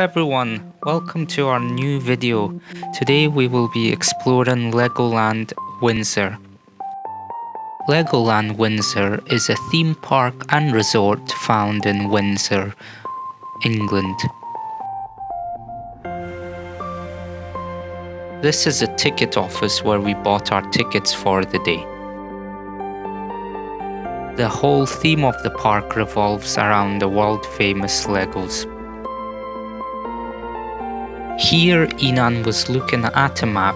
everyone, welcome to our new video. Today we will be exploring Legoland Windsor. Legoland Windsor is a theme park and resort found in Windsor, England. This is a ticket office where we bought our tickets for the day. The whole theme of the park revolves around the world-famous Legos. Here, Inan was looking at a map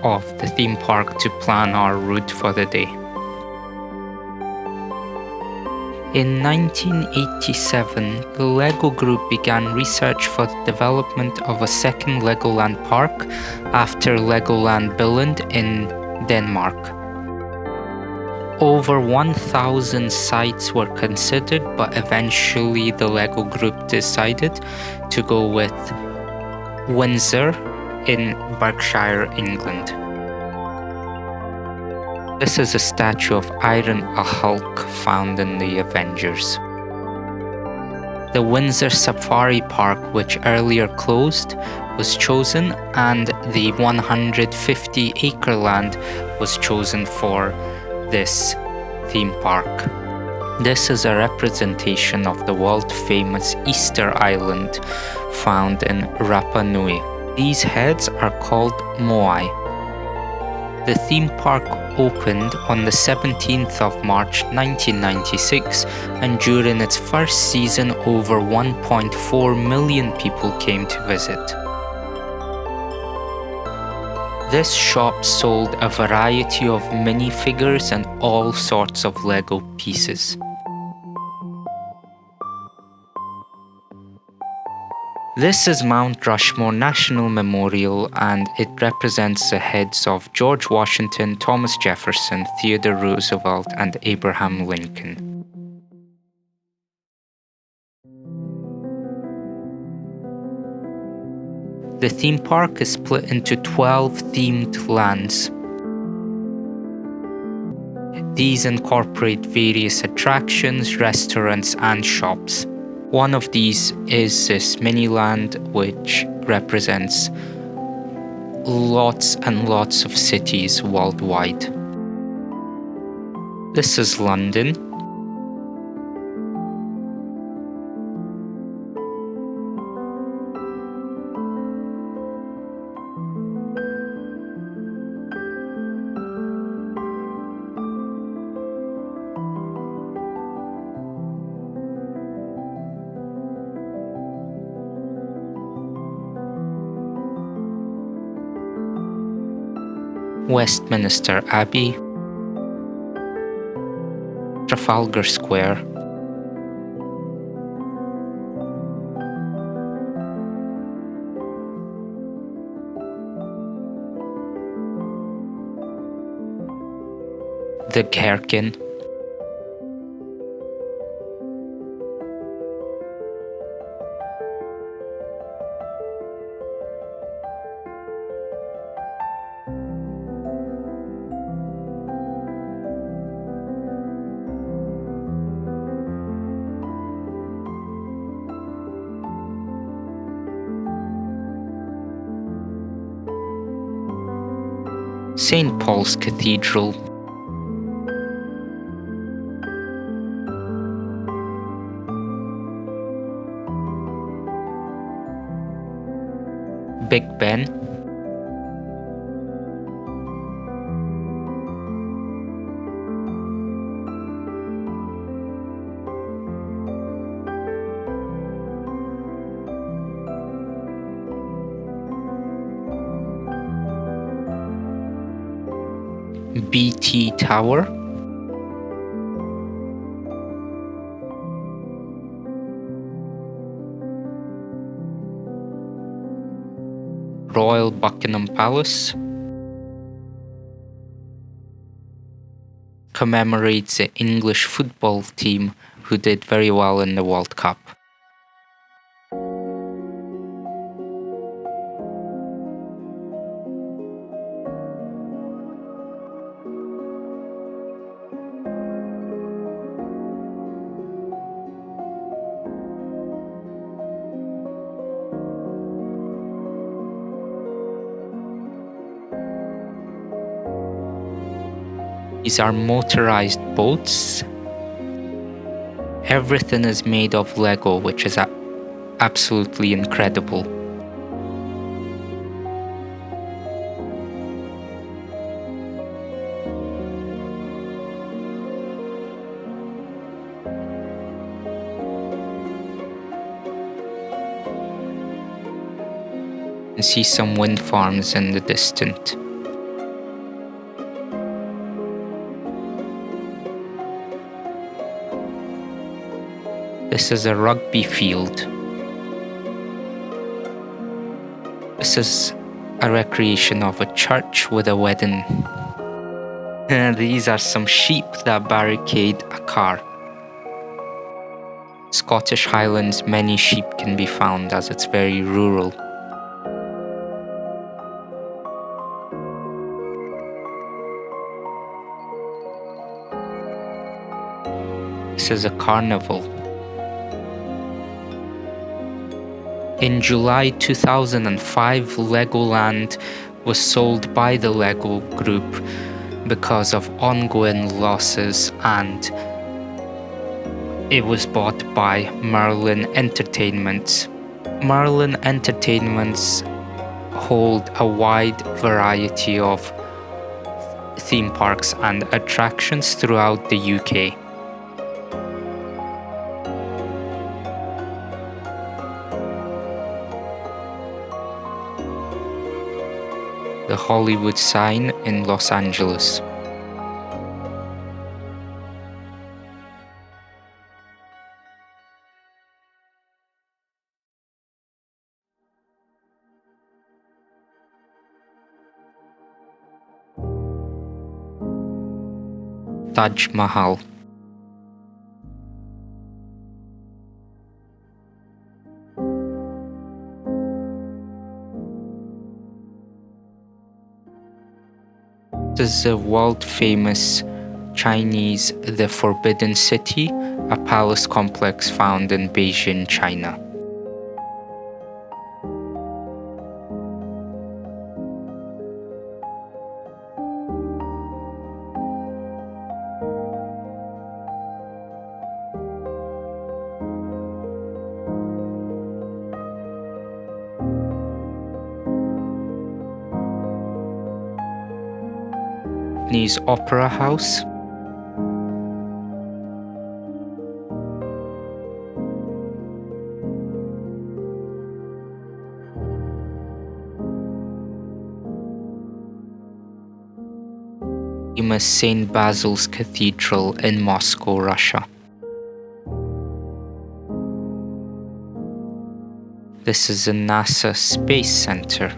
of the theme park to plan our route for the day. In 1987, the Lego Group began research for the development of a second Legoland park after Legoland Billund in Denmark. Over 1,000 sites were considered, but eventually the Lego Group decided to go with Windsor in Berkshire, England. This is a statue of Iron Hulk found in the Avengers. The Windsor Safari Park, which earlier closed, was chosen, and the 150-acre land was chosen for this theme park. This is a representation of the world-famous Easter Island found in Rapa Nui. These heads are called moai. The theme park opened on the 17th of March 1996, and during its first season over 1.4 million people came to visit. This shop sold a variety of minifigures and all sorts of Lego pieces. This is Mount Rushmore National Memorial, and it represents the heads of George Washington, Thomas Jefferson, Theodore Roosevelt, and Abraham Lincoln. The theme park is split into 12 themed lands. These incorporate various attractions, restaurants, and shops. One of these is this Miniland, which represents lots and lots of cities worldwide. This is London. Westminster Abbey, Trafalgar Square, the Gherkin, St. Paul's Cathedral, Big Ben, BT Tower, Royal Buckingham Palace, commemorates the English football team who did very well in the World Cup. These are motorized boats. Everything is made of Lego, which is absolutely incredible. You can see some wind farms in the distance. This is a rugby field. This is a recreation of a church with a wedding. These are some sheep that barricade a car. Scottish Highlands, many sheep can be found as it's very rural. This is a carnival. In July 2005, Legoland was sold by the Lego Group because of ongoing losses, and it was bought by Merlin Entertainments. Merlin Entertainments hold a wide variety of theme parks and attractions throughout the UK. The Hollywood sign in Los Angeles. Taj Mahal. This is a world-famous Chinese The Forbidden City, a palace complex found in Beijing, China. Japanese Opera House. Famous St. Basil's Cathedral in Moscow, Russia. This is a NASA Space Center.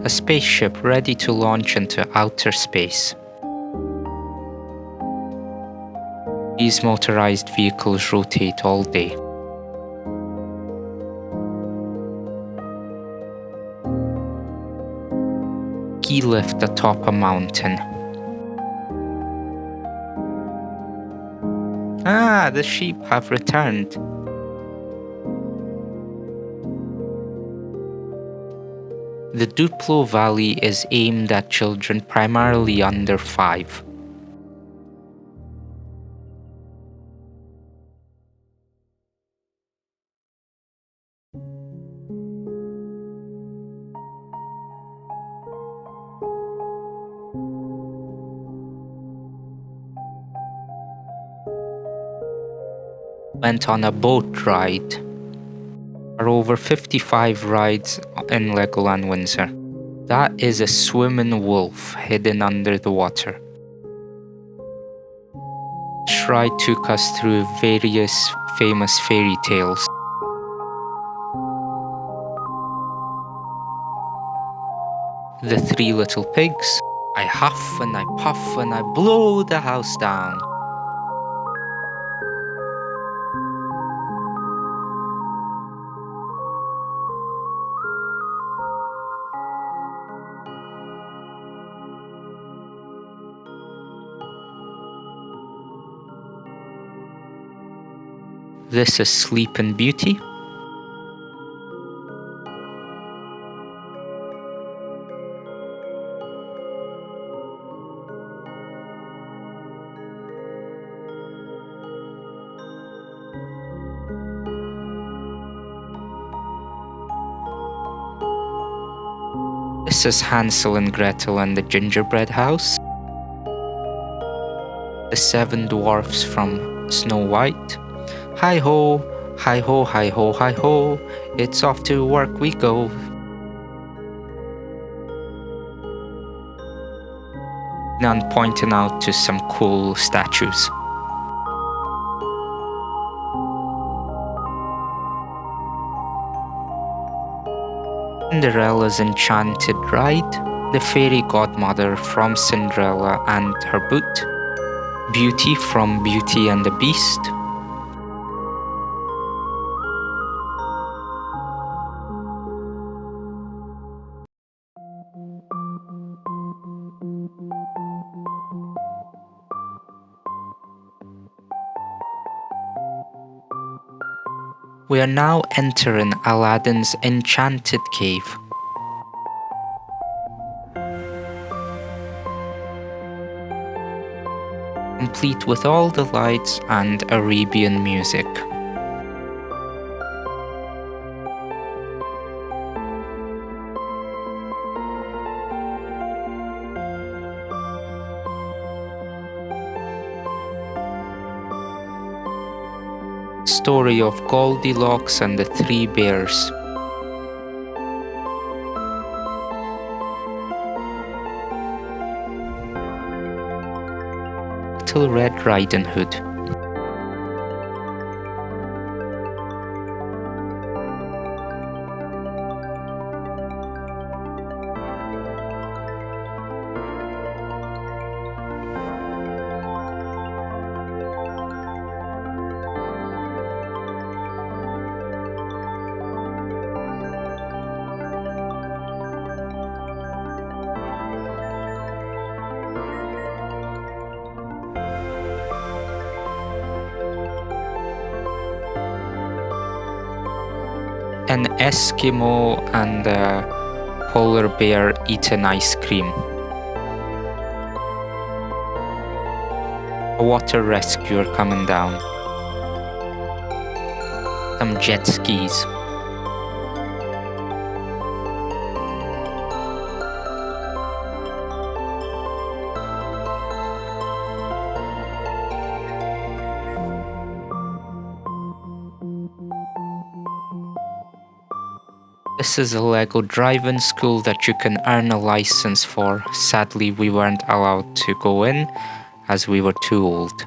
A spaceship ready to launch into outer space. These motorized vehicles rotate all day. Ski lift atop a mountain. Ah, the sheep have returned. The Duplo Valley is aimed at children primarily under 5. Went on a boat ride. There are over 55 rides in Legoland Windsor. That is a swimming wolf hidden under the water. This ride took us through various famous fairy tales. The Three Little Pigs. I huff and I puff and I blow the house down. This is Sleeping Beauty. This is Hansel and Gretel and the Gingerbread House. The Seven Dwarfs from Snow White. Hi ho, hi ho, hi ho, hi ho, it's off to work we go. None pointing out to some cool statues. Cinderella's Enchanted Ride, the fairy godmother from Cinderella and her boot, Beauty from Beauty and the Beast, We are now entering Aladdin's Enchanted Cave. Complete with all the lights and Arabian music. Story of Goldilocks and the Three Bears. Little Red Riding Hood. An Eskimo and a polar bear eating ice cream. A water rescuer coming down. Some jet skis. This is a Lego driving school that you can earn a license for. Sadly, we weren't allowed to go in as we were too old.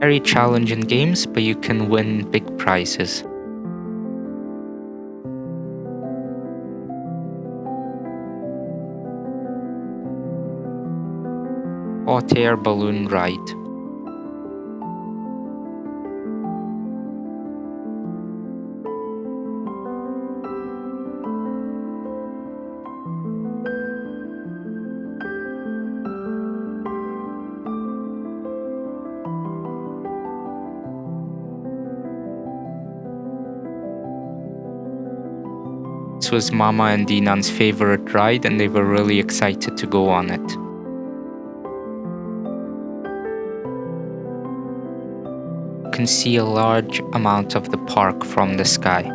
Very challenging games, but you can win big prizes. Hot air balloon ride. This was Mama and Dinan's favorite ride, and they were really excited to go on it. You can see a large amount of the park from the sky.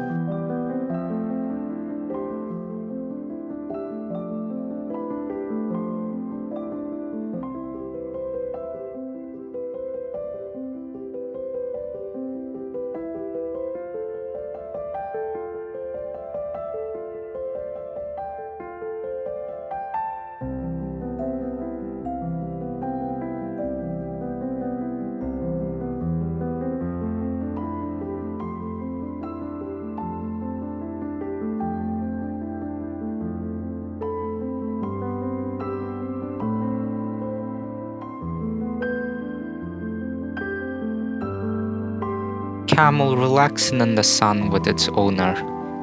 camel relaxing in the sun with its owner.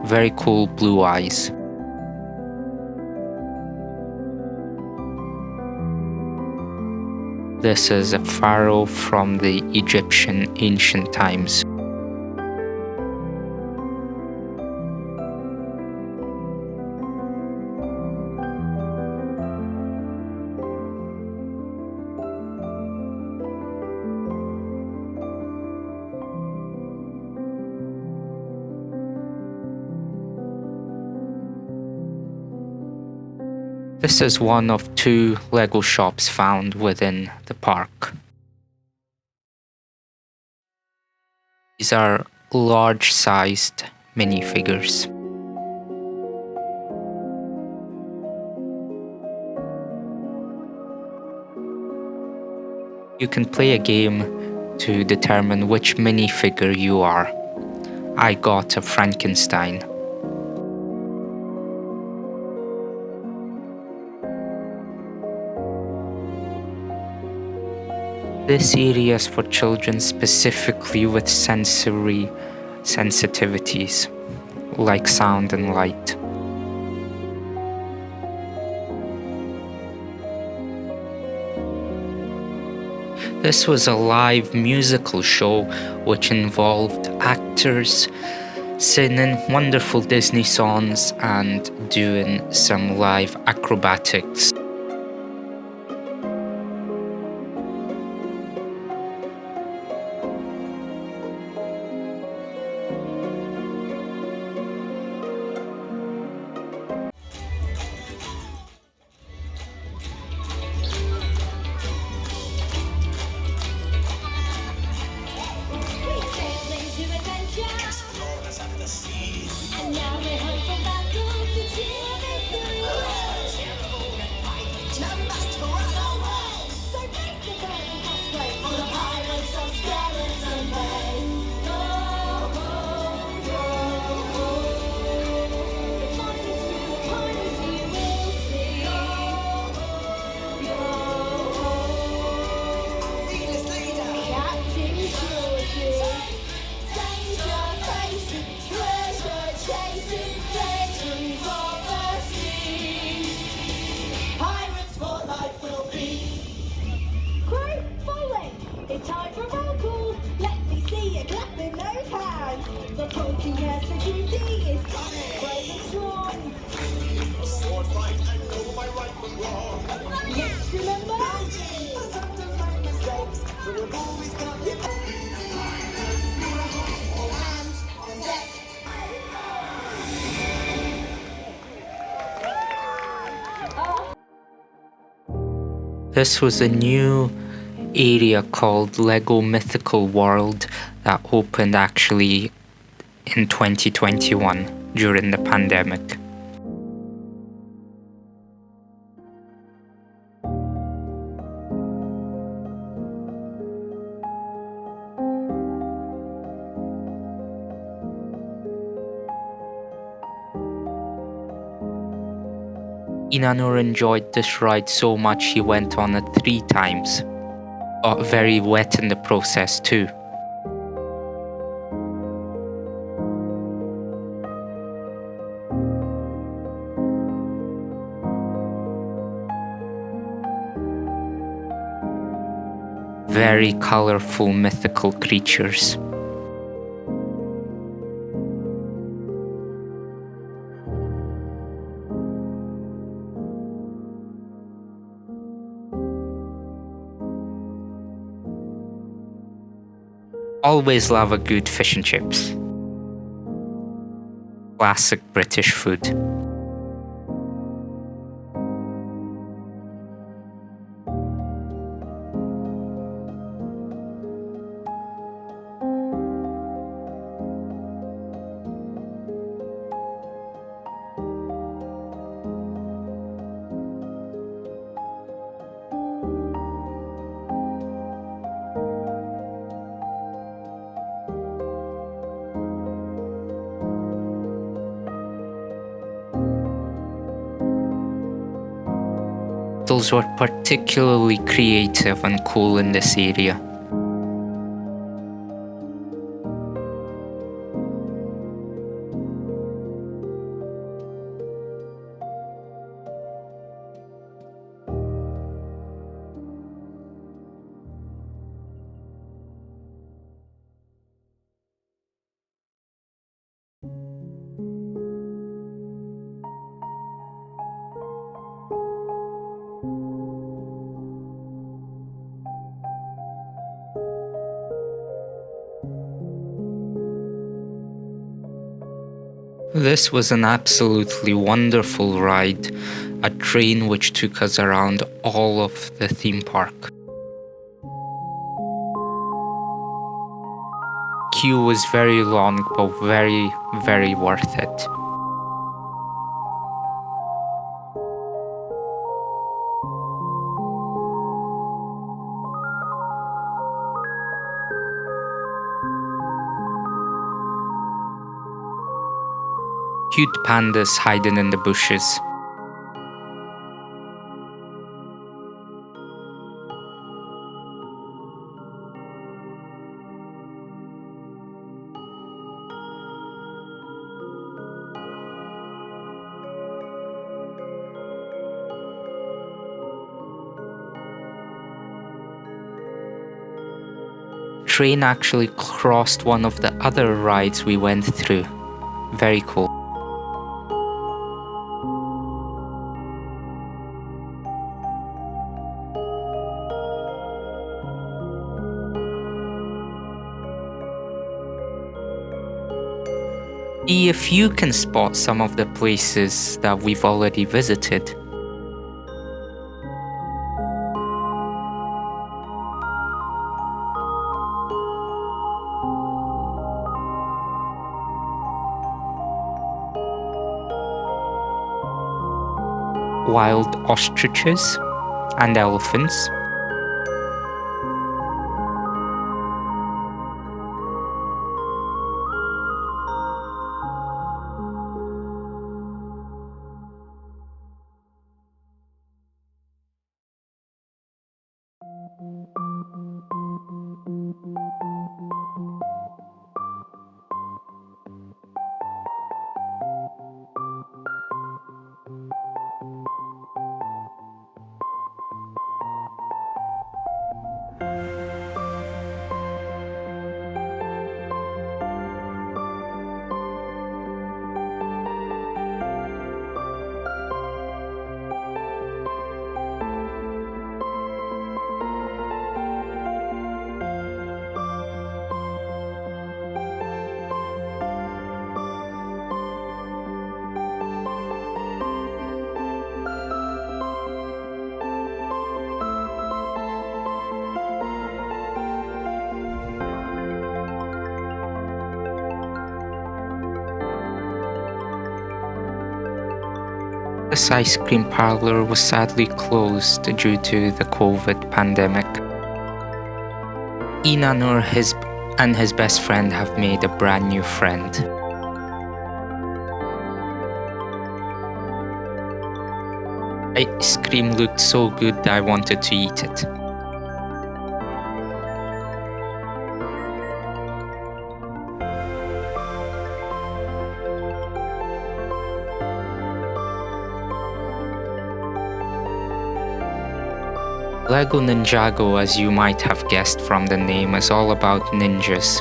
Very cool blue eyes. This is a pharaoh from the Egyptian ancient times. This is one of 2 Lego shops found within the park. These are large-sized minifigures. You can play a game to determine which minifigure you are. I got a Frankenstein. This area is for children specifically with sensory sensitivities, like sound and light. This was a live musical show which involved actors singing wonderful Disney songs and doing some live acrobatics. This was a new area called Lego Mythical World that opened actually in 2021 during the pandemic. Inanur enjoyed this ride so much he went on it 3 times. Got very wet in the process too. Very colorful mythical creatures. Always love a good fish and chips. Classic British food. Those were particularly creative and cool in this area. This was an absolutely wonderful ride, a train which took us around all of the theme park. Queue was very long, but very, very worth it. Cute pandas hiding in the bushes. Train actually crossed one of the other rides we went through. Very cool. See if you can spot some of the places that we've already visited. Wild ostriches and elephants. This ice cream parlor was sadly closed due to the COVID pandemic. Inanur and his best friend have made a brand new friend. Ice cream looked so good that I wanted to eat it. Lego Ninjago, as you might have guessed from the name, is all about ninjas.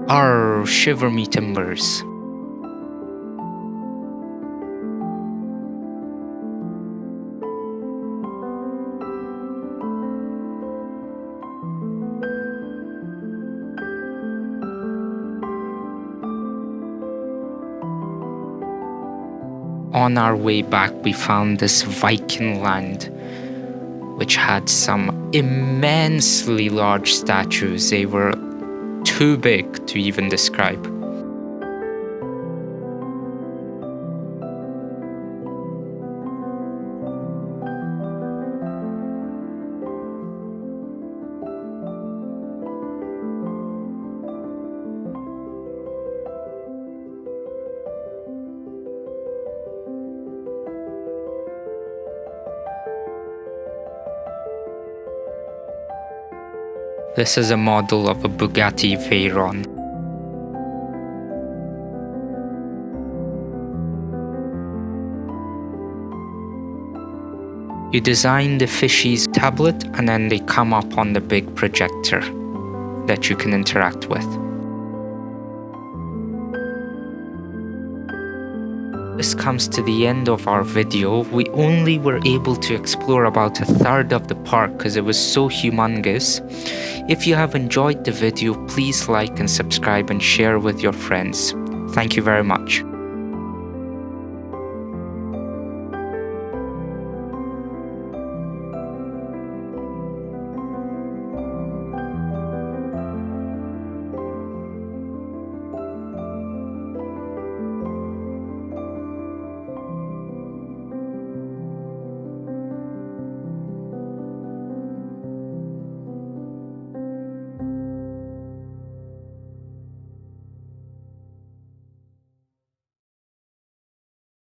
Arr, shiver me timbers. On our way back, we found this Viking land, which had some immensely large statues. They were too big to even describe. This is a model of a Bugatti Veyron. You design the fishies tablet and then they come up on the big projector that you can interact with. This comes to the end of our video. We only were able to explore about a third of the park because it was so humongous. If you have enjoyed the video, please like and subscribe and share with your friends. Thank you very much.